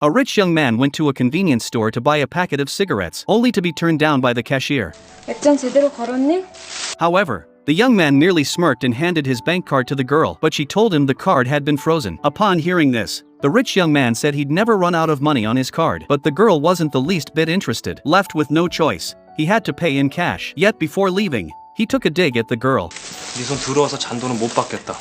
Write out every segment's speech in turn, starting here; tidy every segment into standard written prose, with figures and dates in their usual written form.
A rich young man went to a convenience store to buy a packet of cigarettes, only to be turned down by the cashier. 액잔 제대로 걸었니? However, the young man merely smirked and handed his bank card to the girl, but she told him the card had been frozen. Upon hearing this, the rich young man said he'd never run out of money on his card, but the girl wasn't the least bit interested. Left with no choice, he had to pay in cash. Yet before leaving, he took a dig at the girl. 네 손 들어와서 잔돈은 못 받겠다.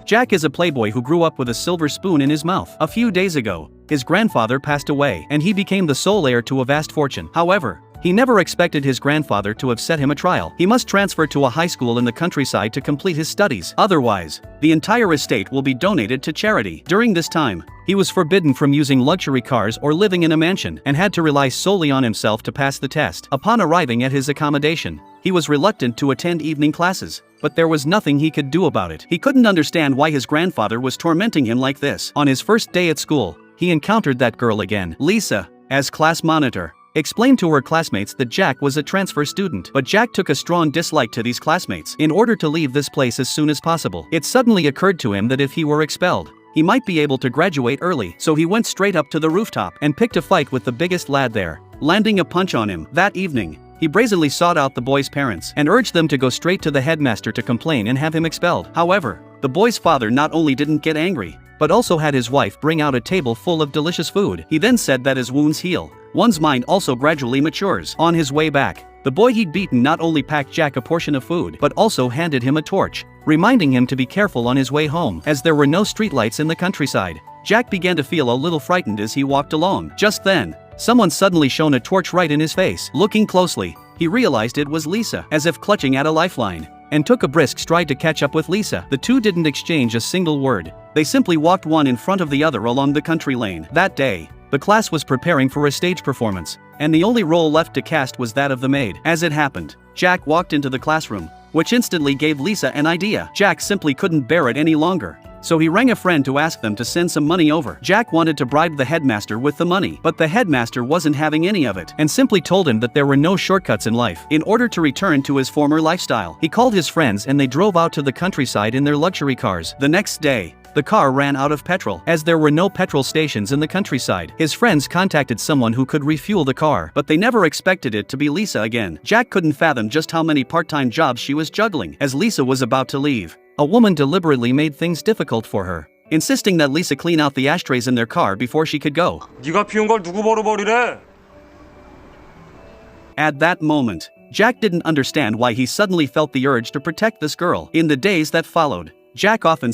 Jack is a playboy who grew up with a silver spoon in his mouth. A few days ago, his grandfather passed away, and he became the sole heir to a vast fortune. However, he never expected his grandfather to have set him a trial. He must transfer to a high school in the countryside to complete his studies. Otherwise, the entire estate will be donated to charity. During this time, he was forbidden from using luxury cars or living in a mansion, and had to rely solely on himself to pass the test. Upon arriving at his accommodation, he was reluctant to attend evening classes, but there was nothing he could do about it. He couldn't understand why his grandfather was tormenting him like this. On his first day at school, he encountered that girl again. Lisa, as class monitor, explained to her classmates that Jack was a transfer student. But Jack took a strong dislike to these classmates. In order to leave this place as soon as possible, it suddenly occurred to him that if he were expelled, he might be able to graduate early. So he went straight up to the rooftop and picked a fight with the biggest lad there, landing a punch on him. That evening, he brazenly sought out the boy's parents and urged them to go straight to the headmaster to complain and have him expelled. However, the boy's father not only didn't get angry, but also had his wife bring out a table full of delicious food. He then said that as wounds heal, one's mind also gradually matures. On his way back, the boy he'd beaten not only packed Jack a portion of food, but also handed him a torch, reminding him to be careful on his way home, as there were no streetlights in the countryside. Jack began to feel a little frightened as he walked along. Just then, someone suddenly shone a torch right in his face. Looking closely, he realized it was Lisa, as if clutching at a lifeline, and took a brisk stride to catch up with Lisa. The two didn't exchange a single word. They simply walked one in front of the other along the country lane. That day, the class was preparing for a stage performance, and the only role left to cast was that of the maid. As it happened, Jack walked into the classroom, which instantly gave Lisa an idea. Jack simply couldn't bear it any longer, so he rang a friend to ask them to send some money over. Jack wanted to bribe the headmaster with the money, but the headmaster wasn't having any of it, and simply told him that there were no shortcuts in life. In order to return to his former lifestyle, he called his friends and they drove out to the countryside in their luxury cars. The next day, the car ran out of petrol, as there were no petrol stations in the countryside. His friends contacted someone who could refuel the car, but they never expected it to be Lisa again. Jack couldn't fathom just how many part-time jobs she was juggling. As Lisa was about to leave, a woman deliberately made things difficult for her, insisting that Lisa clean out the ashtrays in their car before she could go. 네가 피운 걸 누구 버려버리래? At that moment, Jack didn't understand why he suddenly felt the urge to protect this girl. In the days that followed, Jack often